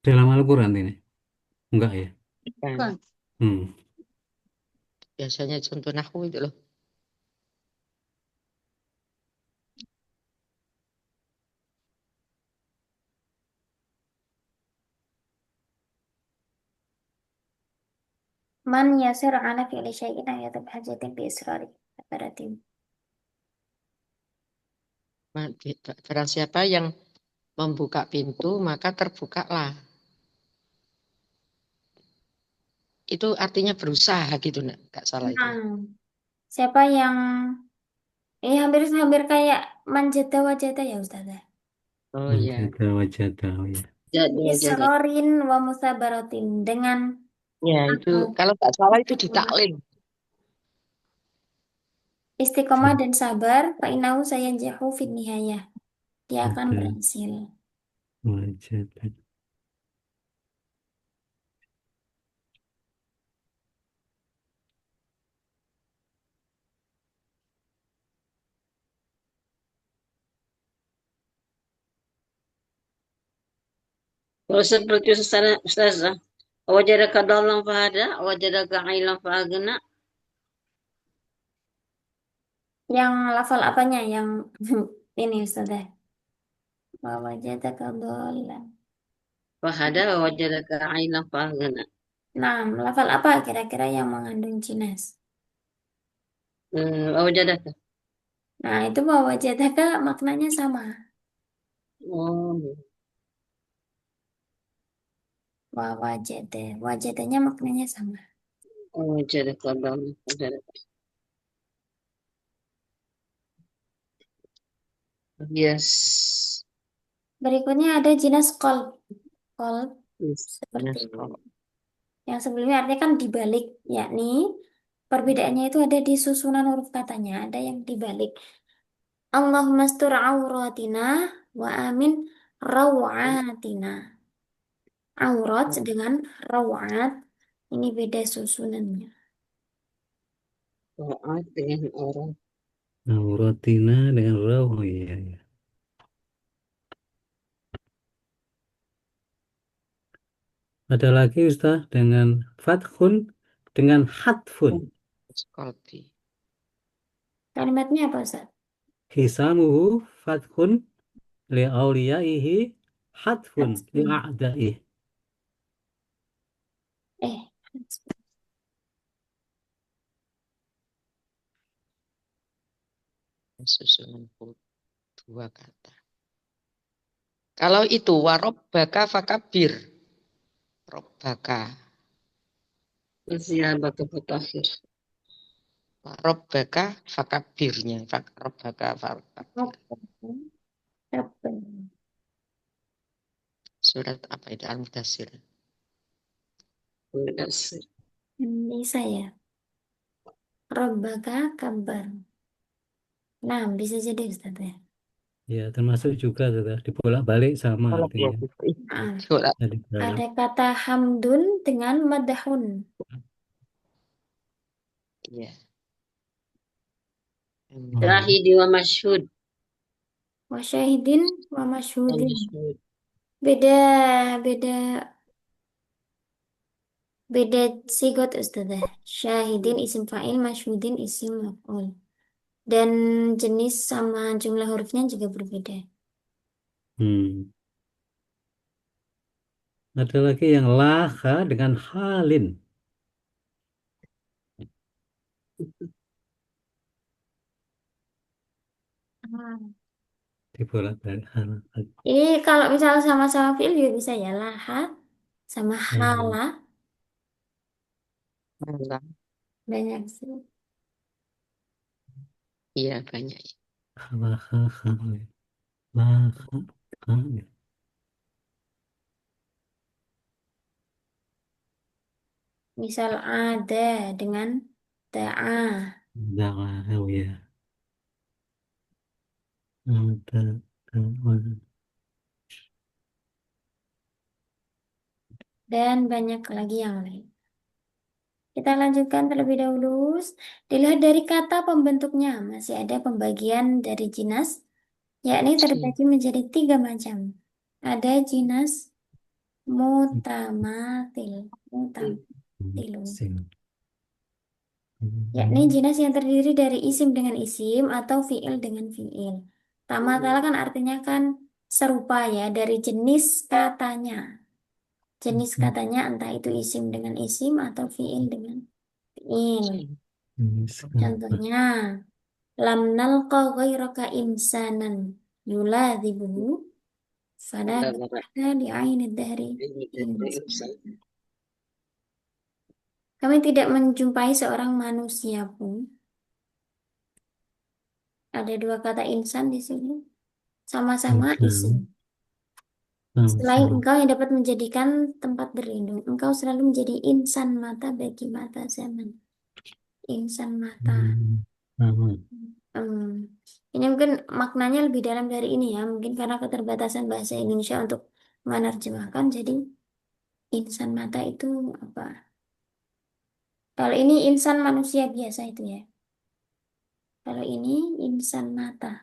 Dalam Al-Quran ini? Enggak ya? Kan. Bukan. Hmm. Biasanya contoh nahwu itu loh. Man yasir ala fi'li syai'in ayatul hajatin bi israri. Berarti Barang siapa yang membuka pintu maka terbukalah. Itu artinya berusaha gitu, nak. Nggak salah itu. nah, siapa yang hampir kayak manjata wajata ya Ustazah. Oh iya. Wajada, wajada. Oh, ya. Jadi. Isrorin wa musabaratin dengan Ya itu kalau nggak salah itu ditaklim. istiqomah dan sabar, fa innahu sayanjahu fin nihayah. Dia akan Wajada, berhasil. wajada. Kalau seperti Ustazah, wajadaka dalam fahada, wajadaka ailan fahagna. Yang lafal apanya? Yang ini Ustazah. Wa wajadaka dhallan. Fahada, wajadaka ailan fahagna. Nah, lafal apa kira-kira yang mengandung jinas? Wajadaka. Nah, itu bahwa wajadaka maknanya sama. Oh, Wa wajada. Wajadanya maknanya sama. wajadaka dalam fahada. Yes. Berikutnya ada jinas qalb. Qalb Yes. seperti Yes, kalau yang sebelumnya artinya kan dibalik, yakni perbedaannya itu ada di susunan huruf katanya, ada yang dibalik. Allahumma astur auratina wa amin rawatina. Aurat dengan rawat ini beda susunannya. Taat dengan orang. Auratina dengan raw. Oh iya, iya. Ada lagi Ustaz dengan fathun dengan hatfun. kolbi. Kalimatnya apa Ustaz? Hisamuhu fathun li auliyaihi hatfun li Hatfun. a'daih. Eh, Susunan huruf dua kata. Kalau itu warobbaka fakabir. Robbaka. Ziyabatu mutakhir. Warobbaka fakabirnya. Robbaka fakabir. Rabbun. Surat apa itu? Al-Mudassir. Mudasir. Ini saya. Rabbaka kabar. Nah, bisa jadi Ustaz ya. Ya, termasuk juga Ustaz, dibolak-balik sama Kalau dia artinya. Nah, surat. Jadi, ada kata hamdun dengan madahun. Iya. Syahidi wa masyhud. Wa syahidin wa masyhudin. Masyhud. Beda beda Beda sigot Ustazah. Syahidin isim fa'il, masyhudin isim maf'ul. Dan jenis sama jumlah hurufnya juga berbeda. Hmm. Ada lagi yang laha dengan halin. Ah. Dibolak-balik hal. Ini kalau misalnya sama-sama fi'il juga bisa ya. Laha sama hala. Malah, Banyak sih. iya banyak. Laha, halin. Laha, halin. Misal ada dengan da'a. Jangan, oh ya. Ada, ada. Dan banyak lagi yang lain. Kita lanjutkan terlebih dahulu. Dilihat dari kata pembentuknya. Masih ada pembagian dari jinas, yakni terbagi menjadi 3 macam. Ada jinas mutamatil. Mutamatilun. Sing. Yakni jinas yang terdiri dari isim dengan isim atau fiil dengan fiil. Tamatala kan artinya kan serupa ya dari jenis katanya. Jenis katanya entah itu isim dengan isim atau fiil dengan fiil. Ini sekarang. Contohnya, lam nalqa ghairaka insanan yuladhibuhu fala barahta li'aini dahri insan. Kami tidak menjumpai seorang manusia pun. Ada 2 kata insan di sini. Sama-sama isim. Insan. Selain Sama-sama. engkau yang dapat menjadikan tempat berlindung, engkau selalu menjadi insan mata bagi mata zaman. Insan mata. Sama. Hmm, Ini mungkin maknanya lebih dalam dari ini ya. Mungkin karena keterbatasan bahasa Indonesia untuk menerjemahkan. Jadi insan mata itu apa? Kalau ini insan manusia biasa itu ya. Kalau ini insan mata.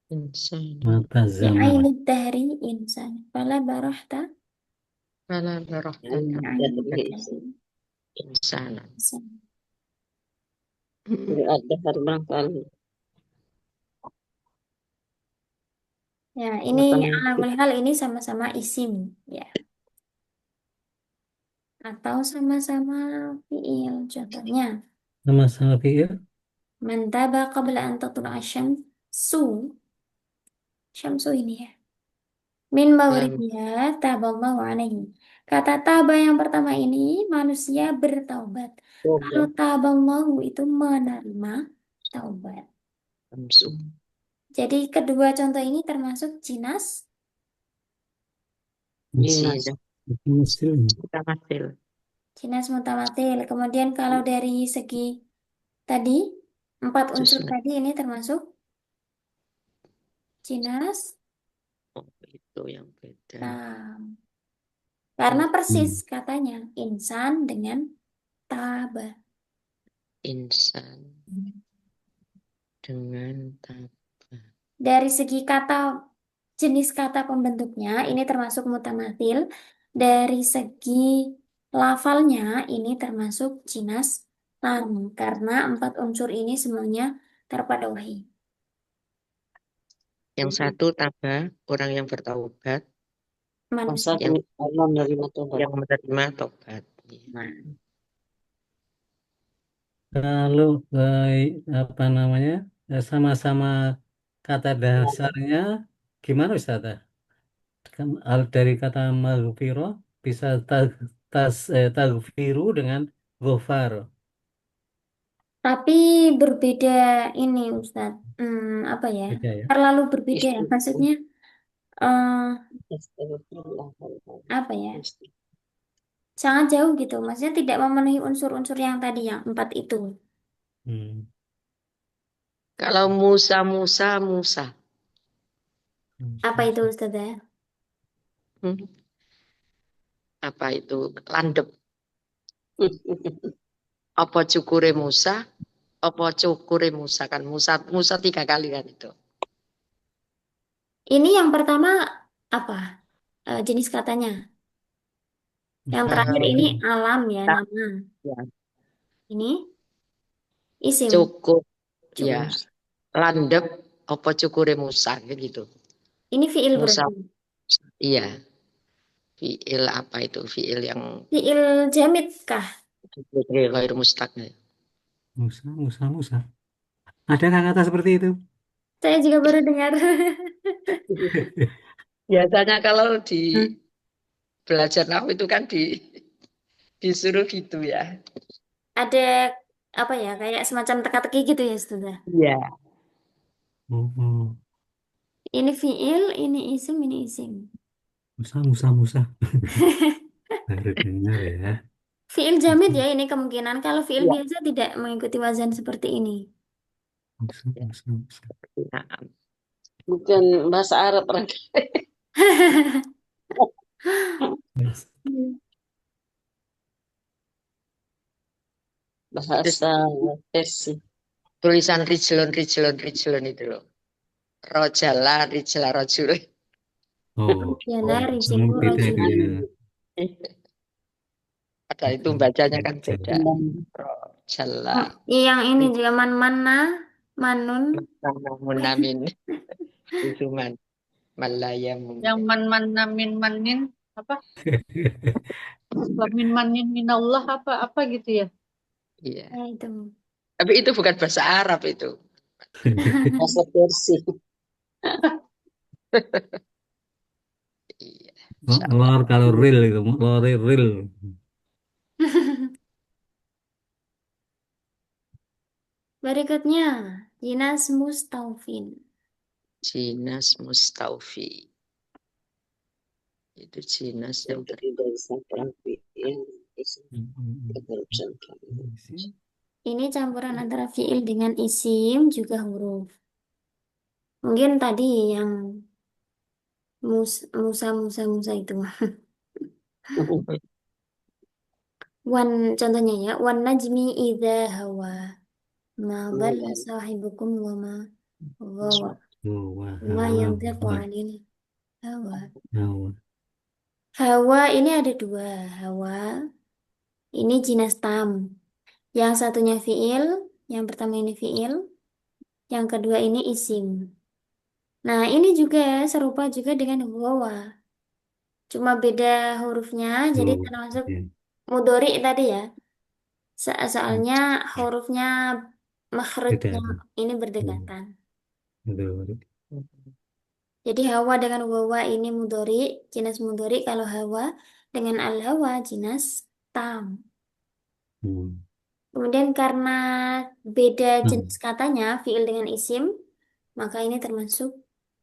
Insan. Mata Di zaman. ainid dahri insan. Fala barahta. Malah barohtan Di ainid dahri insan. insan. Jadi ada hari barangkali. Ya, ini ala Matematik. kulli hal ini sama-sama isim ya. Atau sama-sama fiil. Contohnya, Sama-sama fiil. man taba qabla an tatlu'a syamsu. Syamsu ini ya. Min Yang maghribiha taballahu alaihi. Kata taba yang pertama ini manusia bertaubat. Kalau taballahu itu menerima taubat. Samsu. Jadi kedua contoh ini termasuk jinas Dinas. Iya, Muslim. kita hasil. jinas mutamatil. Kemudian kalau dari segi tadi 4 unsur Susun. tadi ini termasuk jinas Oh, itu yang beda. tam. Karena persis Hmm. katanya insan dengan taba. Insan dengan tabah. Dari segi kata jenis kata pembentuknya ini termasuk mutamatil. Dari segi lafalnya ini termasuk jinas tam karena 4 unsur ini semuanya terpenuhi. Yang satu tabah, orang yang bertaubat. Manusia. Yang Allah menerima tobat. yang menerima tobat. Iya. Nah, Kalau apa namanya sama-sama kata dasarnya gimana Ustaz? Dari kata maghfiro bisa tagfiru dengan ghafar. tapi berbeda ini Ustadz. Apa ya? Beda ya. Terlalu berbeda ya. Istighfar. Maksudnya eh, Astagfirullah. apa ya? Sangat jauh gitu. Maksudnya tidak memenuhi unsur-unsur yang tadi yang 4 itu. Hmm. Kalau Musa, Musa, Musa. Apa itu Ustadz ya? Hmm, Apa itu? Landep. Apa cukure Musa? Apa cukure Musa kan? Musa, Musa 3 kali kan itu. Ini yang pertama apa? Jenis katanya. Yang terakhir ini alam ya, tak, nama. ya, Ini isim. cukup, ya, Cukup. landep, apa cukure Musa, kayak gitu. Ini fiil Musa, berarti. iya, fiil apa itu? Fiil yang Fiil jamid kah? ghair mustaqil. Musa, Musa, Musa. Ada nggak kata seperti itu? Saya juga baru dengar. Biasanya kalau di Hah? belajar nahu itu kan disuruh gitu ya. Ada apa ya, kayak semacam teka-teki gitu ya, sudah. Iya. Oh, oh. Ini fiil, ini isim, ini isim. Musa, Musa, Musa. Baru dengar ya. Fiil Musa, jamid ya ini kemungkinan. Kalau fiil Iya. biasa tidak mengikuti wazan seperti ini. Musa, Ya. Musa, Musa. Nah, Bukan bahasa Arab, Rangga. Yes. itu Bahasa versi. tulisan rijlon, rijlon, rijlon itu loh. Rojala, rijla, rojul. Oh, Ya oh, lari memang jilu beda itu rojulin. ya. Ada itu bacanya kan beda. Jalan. Rojala, Yang ini juga mana, manun. munamin, isuman, malayamun. Yang man namin apa? Min manin minallah apa gitu ya. Iya. Ya itu. Tapi itu bukan bahasa Arab itu. Bahasa versi. Iya. Lor kalau real itu, lor real. Berikutnya, jinas mustaufin. Jinas Mustaufi. Itu jinas yang Terdiri dari campuran fiil, isim, Hmm. huruf sentral. Ini campuran antara fiil dengan isim juga huruf. Mungkin tadi yang Musa, Musa, Musa itu. Wan, contohnya ya. Wan najmi idha hawa. Ma dhalla Kemudian, sahibukum wa ma ghawa. Oh, wah, Ma wah, yantiqu wah, anil hawa. wah. Hawa ini ada dua. Hawa ini jinas tam. Yang satunya fiil, yang pertama ini fiil, yang kedua ini isim. Nah, ini juga serupa juga dengan wawa. Cuma beda hurufnya, jadi Oh, termasuk ya. mudori tadi ya. Soalnya hurufnya makhrajnya Beda. ini Hmm. berdekatan. Betul. Jadi hawa dengan wawa ini mudori, jinas mudori. Kalau hawa dengan al-hawa, jinas tam. Hmm. Kemudian karena beda Nah, jenis katanya, fiil dengan isim, maka ini termasuk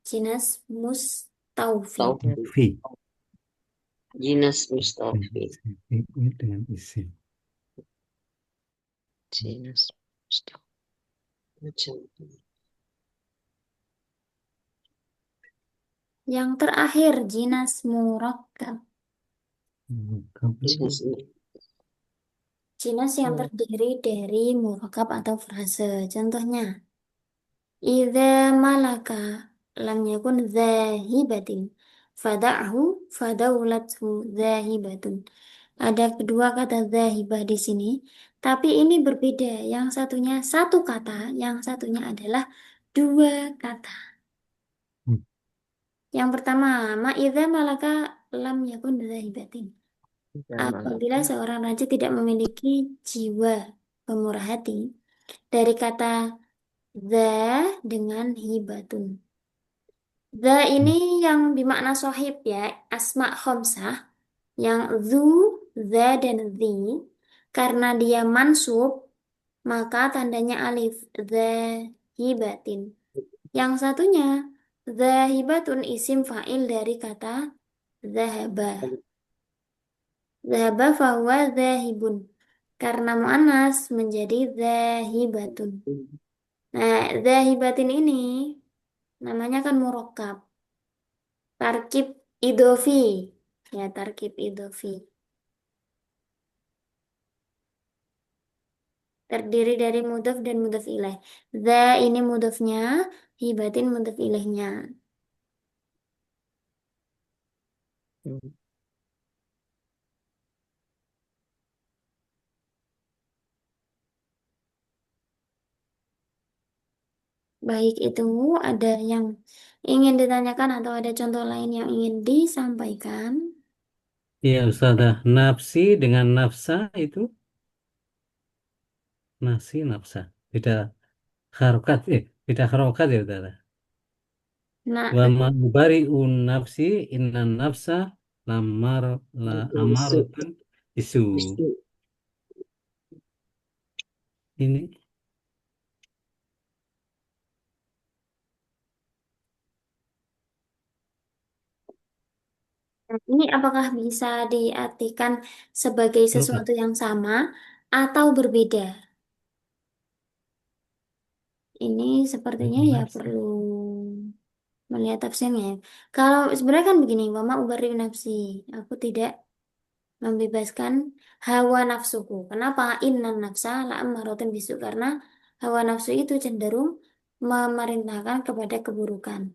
jinas mustaufi. taufi, V. jinas mustaufi. Ini dengan isim. jinas Mustaufi. Macam Yang terakhir, jinas murakkab. jinas Jinas yang terdiri dari murakkab atau frase. Contohnya, idza malaka lam yakun zahibatin. Fada'hu fadaulathu zahibatun. Ada kedua kata zahibah di sini, tapi ini berbeda. Yang satunya satu kata, yang satunya adalah dua kata. Yang pertama, ma'idza malaka lam yakun zahibatin. Apabila seorang raja tidak memiliki jiwa pemurah hati, dari kata za dengan hibatun. Za ini yang bermakna sohib ya, asma khomsah, yang zu, za, dan zi. Karena dia mansub, maka tandanya alif, za, hibatin. Yang satunya, za, hibatun isim fa'il dari kata zahaba. Zahaba fahuwa zahibun. Karena mu'anas menjadi zahibatun. Nah, zahibatin ini namanya kan murokkab. Tarkib idofi. Ya, tarkib idofi. Terdiri dari mudhaf dan mudhaf ilaih. Za ini mudhafnya, hibatin mudhaf ilaihnya. Baik itu ada yang ingin ditanyakan atau ada contoh lain yang ingin disampaikan. Iya, Ustazah. Nafsi dengan nafsa itu nasi nafsa. Beda harokat, beda harokat ya, Ustazah. Nah, Wa ma ubari'un nafsi innan nafsa lamar la Isu. amaratun isu. Isu. Ini ini apakah bisa diartikan sebagai apa? sesuatu yang sama atau berbeda? Ini sepertinya ya Nafsi. perlu melihat tafsirnya. Kalau sebenarnya kan begini, wama ubari nafsi. Aku tidak membebaskan hawa nafsuku. Kenapa? Innan nafsa la'ammaratun bisu. Karena hawa nafsu itu cenderung memerintahkan kepada keburukan.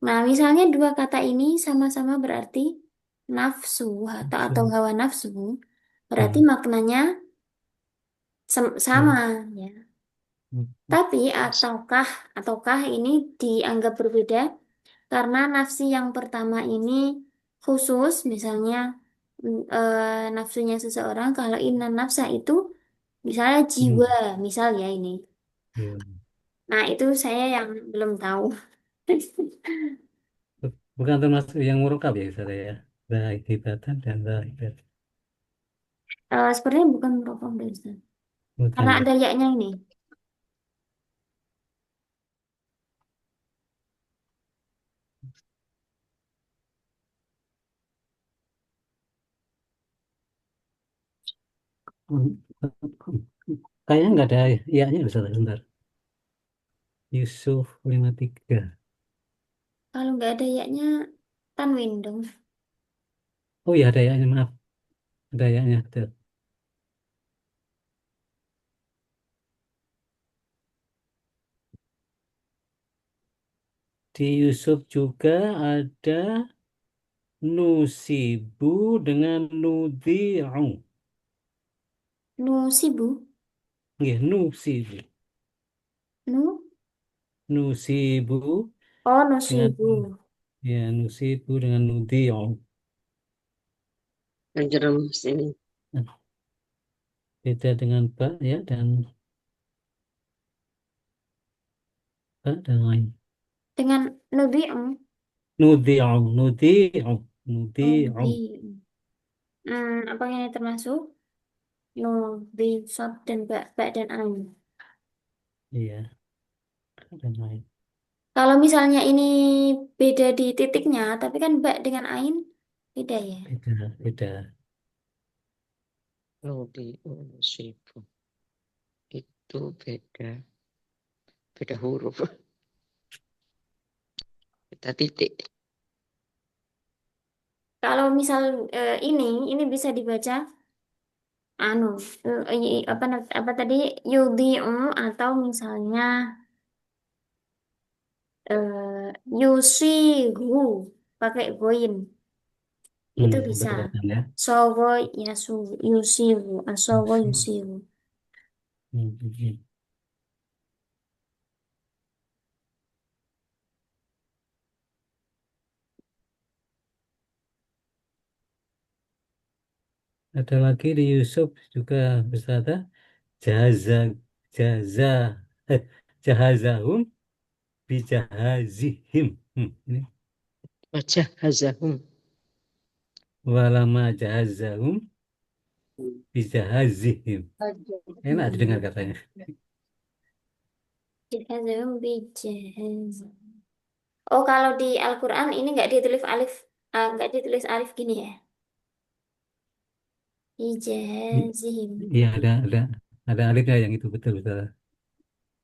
Nah, misalnya dua kata ini sama-sama berarti nafsu atau Nafsu. hawa nafsu, berarti Hmm. maknanya sama Hmm. ya. Hmm. Tapi ataukah ini dianggap berbeda karena nafsi yang pertama ini khusus, misalnya nafsunya seseorang. Kalau inna nafsa itu misalnya jiwa, Hmm. misal ya ini. Ya. Nah, itu saya yang belum tahu. Bukan termasuk yang murukab ya, Ustazah ya. Zahidatan dan zahidat. Sepertinya bukan merokok deh, Ustaz. Bukan Karena ya. ada yaknya ini. Hmm. Kayaknya nggak ada ya-nya Ustazah, sebentar. Yusuf 53. Kalau nggak ada yaknya, tanwin dong. Oh iya ada ya-nya, maaf. Ada ya-nya. Betul. Di Yusuf juga ada nusibu dengan nudhi'u. Nusibu, Nggih, nusibu. nu, Nusibu oh dengan nusibu. nusibu dengan nudhi'u. Anjeremus ini. Nah, beda dengan ba ya dan ba dan lain. Dengan nudhi'u, Nudhi'u, nudhi'u, nudhi'u. apa yang ini termasuk? Nun, bin, sod, dan ba dan ain. Iya, dan lain. Kalau misalnya ini beda di titiknya, tapi kan ba dengan ain beda ya. Beda, beda. Lodi usibu. Itu beda. Beda huruf. Beda titik. Kalau misal ini bisa dibaca anu apa tadi yudhi'u atau misalnya yusihu pakai goin itu bisa. Berdekatan ya. Sogo yasu yusihu asogo yusihu. Hmm, hmm, hmm. Ada lagi di Yusuf juga bisa ada jaza jaza eh, jahazahum bijahazihim. Ini Wajah hazahum. walama jahazahum bijahazihim. Enak didengar katanya. Jahazahum bijahaz. Oh, kalau di Al-Quran ini nggak ditulis alif gini ya. I- Bijahazihim. Iya ada alifnya yang itu betul betul.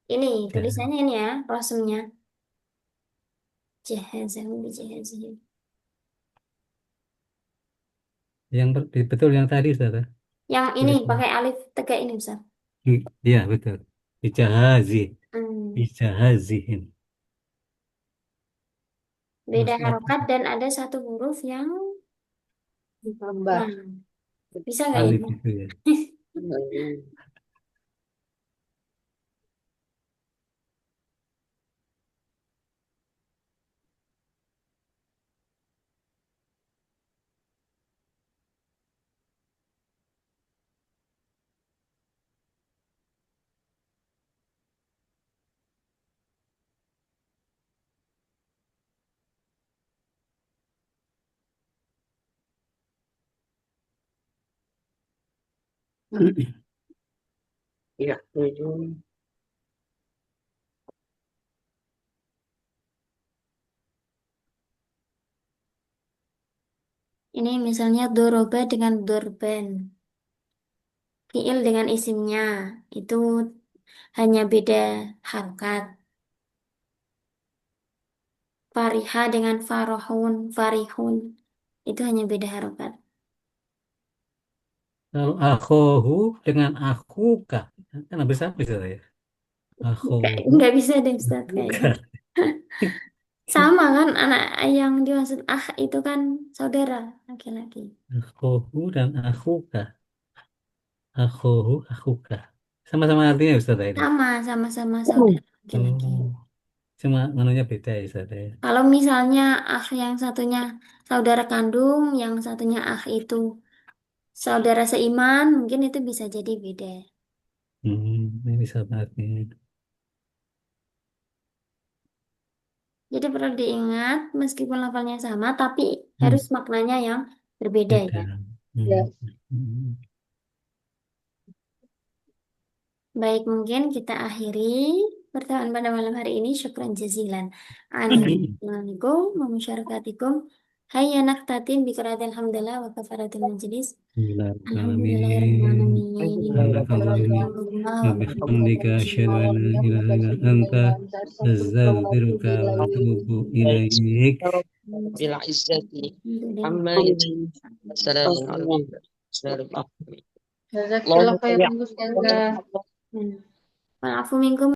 Ini Jah- tulisannya ini ya, rasamnya. Jahazahum bijahazihim. Yang betul yang tadi saudara Yang ini tulisan. pakai alif tegak ini Ustaz. Iya betul. Bijahazi Hmm. bijahazihim. Beda Masih ada harokat dan ada satu huruf yang Tambah. nah, bisa nggak alif ini? itu ya. Ya. Ini misalnya doroba dengan dorban. Fiil dengan isimnya. Itu hanya beda harokat. Fariha dengan farohun, farihun. Itu hanya beda harokat. Kalau akhohu dengan akuka kan hampir sama bisa ya. Akhohu, Nggak bisa deh Ustaz kayaknya. bukan. Sama kan anak yang dimaksud itu kan saudara laki-laki. Akhohu dan akuka. Akhohu, akuka. Sama-sama artinya Ustaz ya ini. Sama-sama saudara laki-laki. Oh, cuma manunya beda ya Ustaz ya. Kalau misalnya yang satunya saudara kandung, yang satunya itu saudara seiman, mungkin itu bisa jadi beda. Ini bisa artinya. Jadi perlu diingat, meskipun lafalnya sama, tapi Hmm, harus maknanya yang berbeda beda. ya. Ya. Hmm. Baik, mungkin kita akhiri pertemuan pada malam hari ini. Syukran jazilan. Assalamualaikum warahmatullahi. Hayya naktatim bi qiraatil hamdalah wa kafaratil majlis. Bismillahirrahmanirrahim. Subhanakallahumma Alhamdulillahirrahmanirrahim. wa bihamdika asyhadu an la ilaha illa anta astaghfiruka wa atubu ilaik. Bila izzati Alhamdulillah. amma yasifun. Assalamualaikum. Jazakallah khairan Gus Chandra. Walafu minkum.